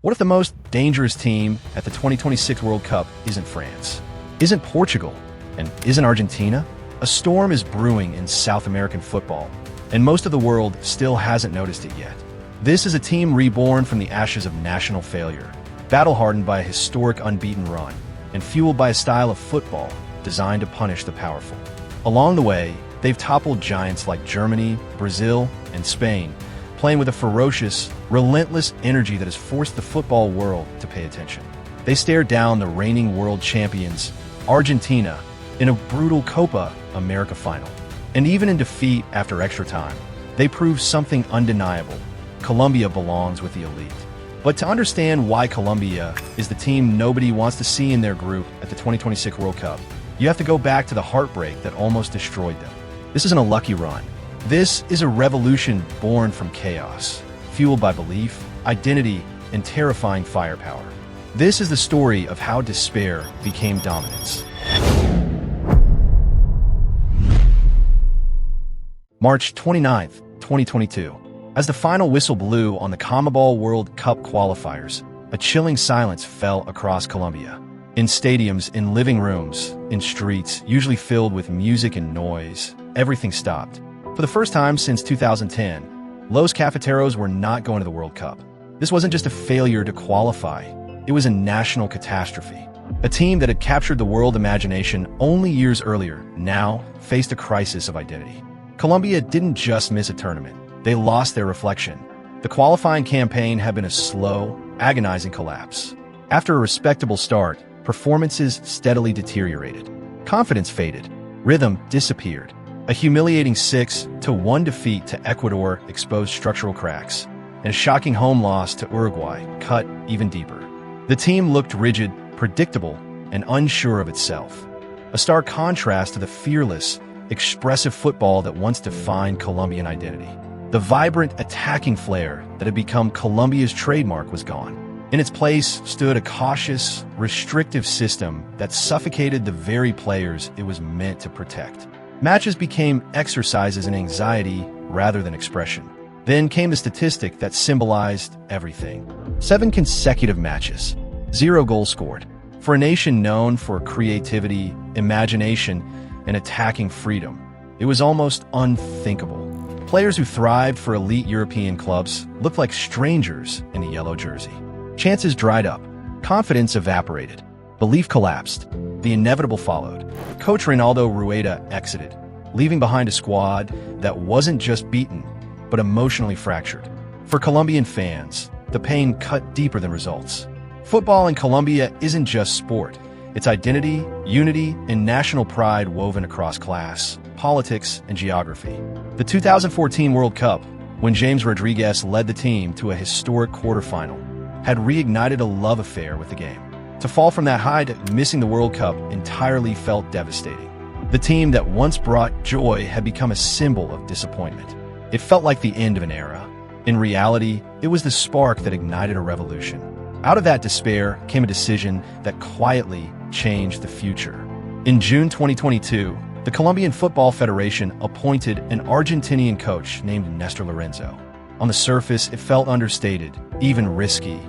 What if the most dangerous team at the 2026 World Cup isn't France, isn't Portugal, and isn't Argentina? A storm is brewing in South American football, and most of the world still hasn't noticed it yet. This is a team reborn from the ashes of national failure, battle-hardened by a historic unbeaten run, and fueled by a style of football designed to punish the powerful. Along the way, they've toppled giants like Germany, Brazil, and Spain, playing with a ferocious, relentless energy that has forced the football world to pay attention. They stared down the reigning world champions, Argentina, in a brutal Copa América final. And even in defeat after extra time, they proved something undeniable. Colombia belongs with the elite. But to understand why Colombia is the team nobody wants to see in their group at the 2026 World Cup, you have to go back to the heartbreak that almost destroyed them. This isn't a lucky run. This is a revolution born from chaos, fueled by belief, identity, and terrifying firepower. This is the story of how despair became dominance. March 29th, 2022. As the final whistle blew on the CONMEBOL World Cup qualifiers, a chilling silence fell across Colombia. In stadiums, in living rooms, in streets, usually filled with music and noise, everything stopped. For the first time since 2010, Los Cafeteros were not going to the World Cup. This wasn't just a failure to qualify, it was a national catastrophe. A team that had captured the world imagination only years earlier now faced a crisis of identity. Colombia didn't just miss a tournament, they lost their reflection. The qualifying campaign had been a slow, agonizing collapse. After a respectable start, performances steadily deteriorated. Confidence faded, rhythm disappeared. A humiliating 6-1 defeat to Ecuador exposed structural cracks, and a shocking home loss to Uruguay cut even deeper. The team looked rigid, predictable, and unsure of itself. A stark contrast to the fearless, expressive football that once defined Colombian identity. The vibrant, attacking flair that had become Colombia's trademark was gone. In its place stood a cautious, restrictive system that suffocated the very players it was meant to protect. Matches became exercises in anxiety rather than expression. Then came the statistic that symbolized everything. 7 consecutive matches, 0 goals scored. For a nation known for creativity, imagination, and attacking freedom, it was almost unthinkable. Players who thrived for elite European clubs looked like strangers in a yellow jersey. Chances dried up, confidence evaporated, belief collapsed. The inevitable followed. Coach Reinaldo Rueda exited, leaving behind a squad that wasn't just beaten, but emotionally fractured. For Colombian fans, the pain cut deeper than results. Football in Colombia isn't just sport. It's identity, unity, and national pride woven across class, politics, and geography. The 2014 World Cup, when James Rodríguez led the team to a historic quarterfinal, had reignited a love affair with the game. To fall from that high to missing the World Cup entirely felt devastating. The team that once brought joy had become a symbol of disappointment. It felt like the end of an era. In reality, it was the spark that ignited a revolution. Out of that despair came a decision that quietly changed the future. In June 2022, the Colombian Football Federation appointed an Argentinian coach named Néstor Lorenzo. On the surface, it felt understated, even risky.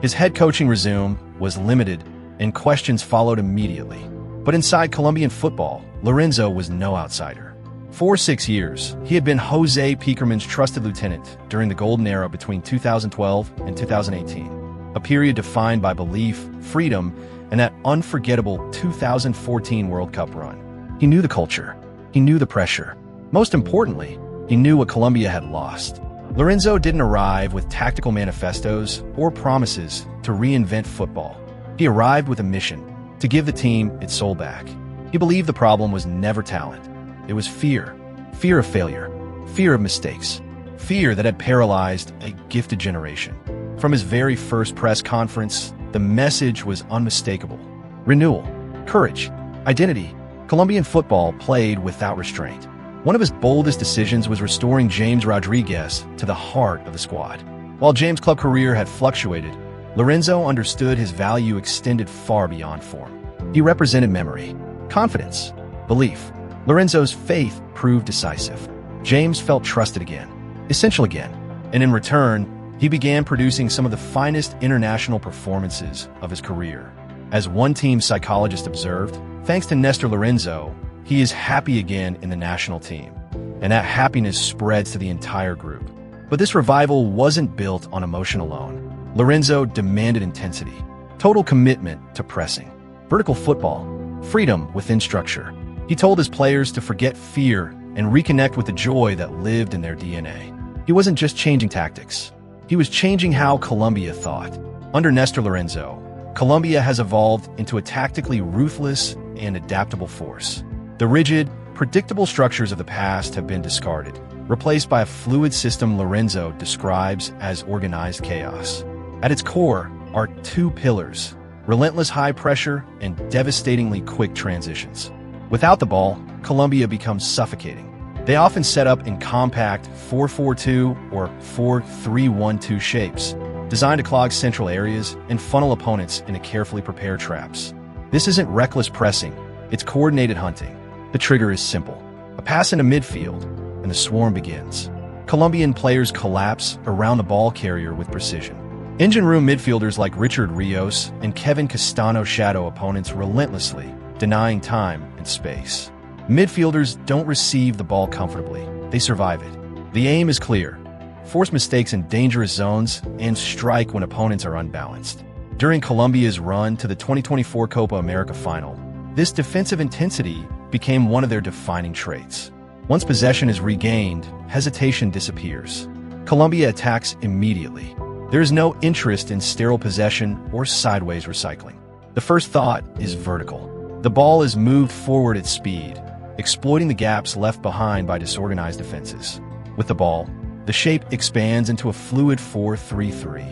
His head coaching resume was limited, and questions followed immediately. But inside Colombian football, Lorenzo was no outsider. For 6 years, he had been Jose Pekerman's trusted lieutenant during the golden era between 2012 and 2018, a period defined by belief, freedom, and that unforgettable 2014 World Cup run. He knew the culture. He knew the pressure. Most importantly, he knew what Colombia had lost. Lorenzo didn't arrive with tactical manifestos or promises to reinvent football. He arrived with a mission, to give the team its soul back. He believed the problem was never talent. It was fear. Fear of failure. Fear of mistakes. Fear that had paralyzed a gifted generation. From his very first press conference, the message was unmistakable. Renewal, courage, identity. Colombian football played without restraint. One of his boldest decisions was restoring James Rodríguez to the heart of the squad. While James' club career had fluctuated, Lorenzo understood his value extended far beyond form. He represented memory, confidence, belief. Lorenzo's faith proved decisive. James felt trusted again, essential again, and in return, He began producing some of the finest international performances of his career. As one team psychologist observed, thanks to Néstor Lorenzo, he is happy again in the national team, and that happiness spreads to the entire group. But this revival wasn't built on emotion alone. Lorenzo demanded intensity, total commitment to pressing, vertical football, freedom within structure. He told his players to forget fear and reconnect with the joy that lived in their DNA. He wasn't just changing tactics. He was changing how Colombia thought. Under Néstor Lorenzo, Colombia has evolved into a tactically ruthless and adaptable force. The rigid, predictable structures of the past have been discarded, replaced by a fluid system Lorenzo describes as organized chaos. At its core are two pillars: relentless high pressure and devastatingly quick transitions. Without the ball, Colombia becomes suffocating. They often set up in compact 4-4-2 or 4-3-1-2 shapes, designed to clog central areas and funnel opponents into carefully prepared traps. This isn't reckless pressing, it's coordinated hunting. The trigger is simple: a pass into midfield, and the swarm begins. Colombian players collapse around the ball carrier with precision. Engine room midfielders like Richard Rios and Kevin Castano shadow opponents relentlessly, denying time and space. Midfielders don't receive the ball comfortably, they survive it. The aim is clear: force mistakes in dangerous zones and strike when opponents are unbalanced. During Colombia's run to the 2024 Copa América final, this defensive intensity became one of their defining traits. Once possession is regained, hesitation disappears. Colombia attacks immediately. There is no interest in sterile possession or sideways recycling. The first thought is vertical. The ball is moved forward at speed, exploiting the gaps left behind by disorganized defenses. With the ball, the shape expands into a fluid 4-3-3.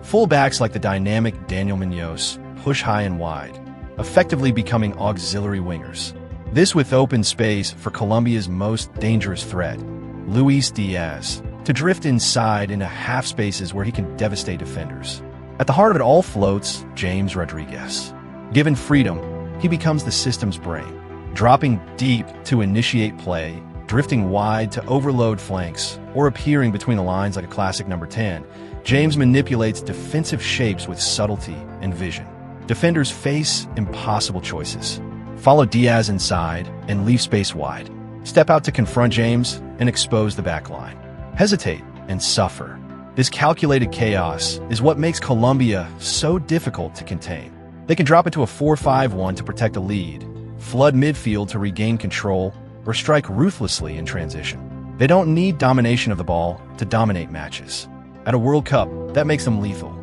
Fullbacks like the dynamic Daniel Muñoz push high and wide, effectively becoming auxiliary wingers. This with open space for Colombia's most dangerous threat, Luis Díaz, to drift inside into half spaces where he can devastate defenders. At the heart of it all floats James Rodríguez. Given freedom, he becomes the system's brain, dropping deep to initiate play, drifting wide to overload flanks, or appearing between the lines like a classic number 10. James manipulates defensive shapes with subtlety and vision. Defenders face impossible choices: follow Diaz inside and leave space wide, step out to confront James and expose the back line, hesitate and suffer. This calculated chaos is what makes Colombia so difficult to contain. They can drop into a 4-5-1 to protect a lead, flood midfield to regain control, or strike ruthlessly in transition. They don't need domination of the ball to dominate matches. At a World Cup, that makes them lethal.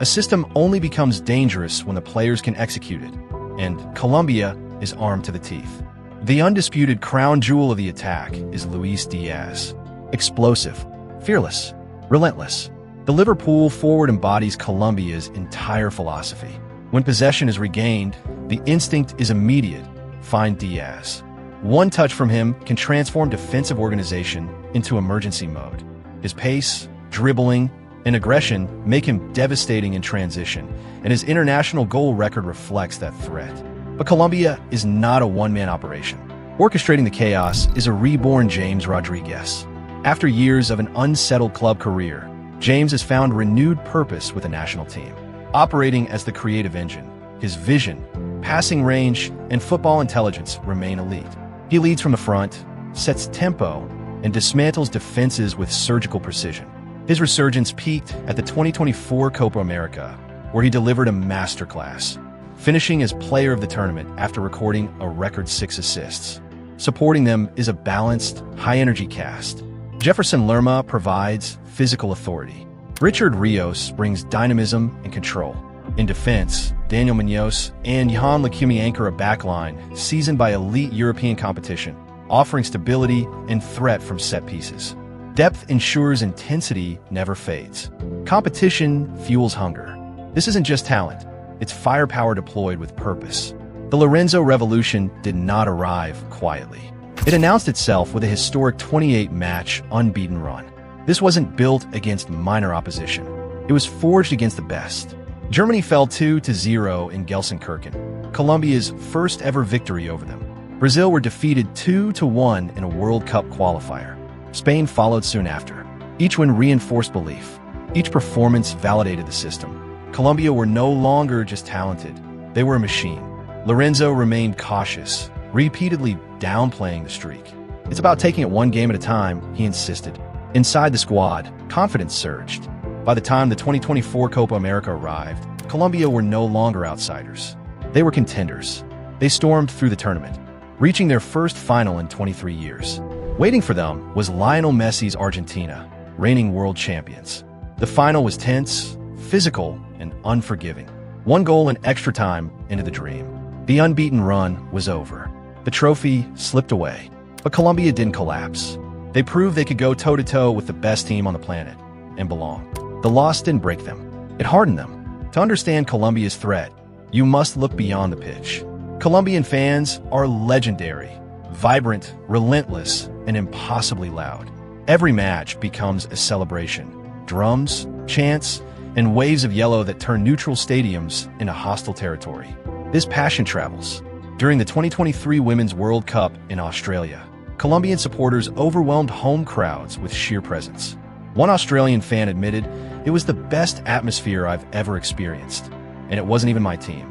A system only becomes dangerous when the players can execute it, and Colombia is armed to the teeth. The undisputed crown jewel of the attack is Luis Díaz. Explosive, fearless, relentless. The Liverpool forward embodies Colombia's entire philosophy. When possession is regained, the instinct is immediate: find Diaz. One touch from him can transform defensive organization into emergency mode. His pace, dribbling, and aggression make him devastating in transition, and his international goal record reflects that threat. But Colombia is not a one-man operation. Orchestrating the chaos is a reborn James Rodríguez. After years of an unsettled club career, James has found renewed purpose with the national team. Operating as the creative engine, his vision, passing range, and football intelligence remain elite. He leads from the front, sets tempo, and dismantles defenses with surgical precision. His resurgence peaked at the 2024 Copa América, where he delivered a masterclass, finishing as player of the tournament after recording a record 6 assists. Supporting them is a balanced, high-energy cast. Jefferson Lerma provides physical authority. Richard Rios brings dynamism and control. In defense, Daniel Muñoz and Johan Lacumi anchor a backline seasoned by elite European competition, offering stability and threat from set pieces. Depth ensures intensity never fades. Competition fuels hunger. This isn't just talent, it's firepower deployed with purpose. The Lorenzo revolution did not arrive quietly. It announced itself with a historic 28-match unbeaten run. This wasn't built against minor opposition. It was forged against the best. Germany fell 2-0 in Gelsenkirchen, Colombia's first ever victory over them. Brazil were defeated 2-1 in a World Cup qualifier. Spain followed soon after. Each win reinforced belief. Each performance validated the system. Colombia were no longer just talented, they were a machine. Lorenzo remained cautious, repeatedly downplaying the streak. It's about taking it one game at a time, he insisted. Inside the squad, confidence surged. By the time the 2024 Copa América arrived, Colombia were no longer outsiders. They were contenders. They stormed through the tournament, reaching their first final in 23 years. Waiting for them was Lionel Messi's Argentina, reigning world champions. The final was tense, physical, and unforgiving. One goal in extra time into the dream. The unbeaten run was over. The trophy slipped away. But Colombia didn't collapse. They proved they could go toe-to-toe with the best team on the planet and belong. The loss didn't break them. It hardened them. To understand Colombia's threat, you must look beyond the pitch. Colombian fans are legendary, vibrant, relentless, and impossibly loud. Every match becomes a celebration. Drums, chants, and waves of yellow that turn neutral stadiums into hostile territory. This passion travels. During the 2023 Women's World Cup in Australia, Colombian supporters overwhelmed home crowds with sheer presence. One Australian fan admitted, "It was the best atmosphere I've ever experienced, and it wasn't even my team."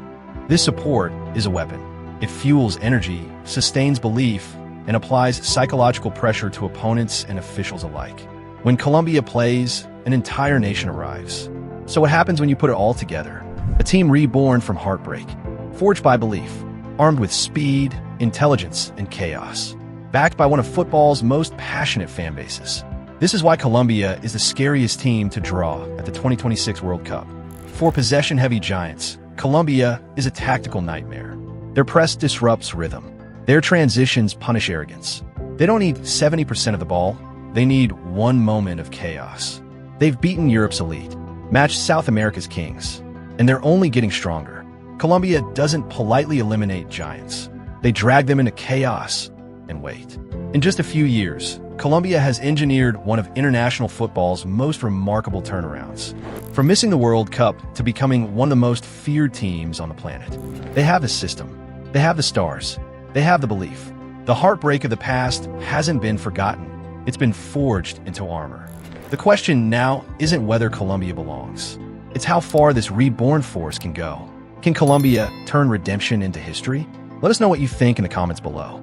This support is a weapon. It fuels energy, sustains belief, and applies psychological pressure to opponents and officials alike. When Colombia plays, an entire nation arrives. So what happens when you put it all together? A team reborn from heartbreak, forged by belief, armed with speed, intelligence, and chaos, backed by one of football's most passionate fan bases. This is why Colombia is the scariest team to draw at the 2026 World Cup. For possession-heavy giants, Colombia is a tactical nightmare. Their press disrupts rhythm. Their transitions punish arrogance. They don't need 70% of the ball. They need one moment of chaos. They've beaten Europe's elite, matched South America's kings, and they're only getting stronger. Colombia doesn't politely eliminate giants. They drag them into chaos and wait. In just a few years, Colombia has engineered one of international football's most remarkable turnarounds. From missing the World Cup to becoming one of the most feared teams on the planet. They have the system. They have the stars. They have the belief. The heartbreak of the past hasn't been forgotten. It's been forged into armor. The question now isn't whether Colombia belongs. It's how far this reborn force can go. Can Colombia turn redemption into history? Let us know what you think in the comments below.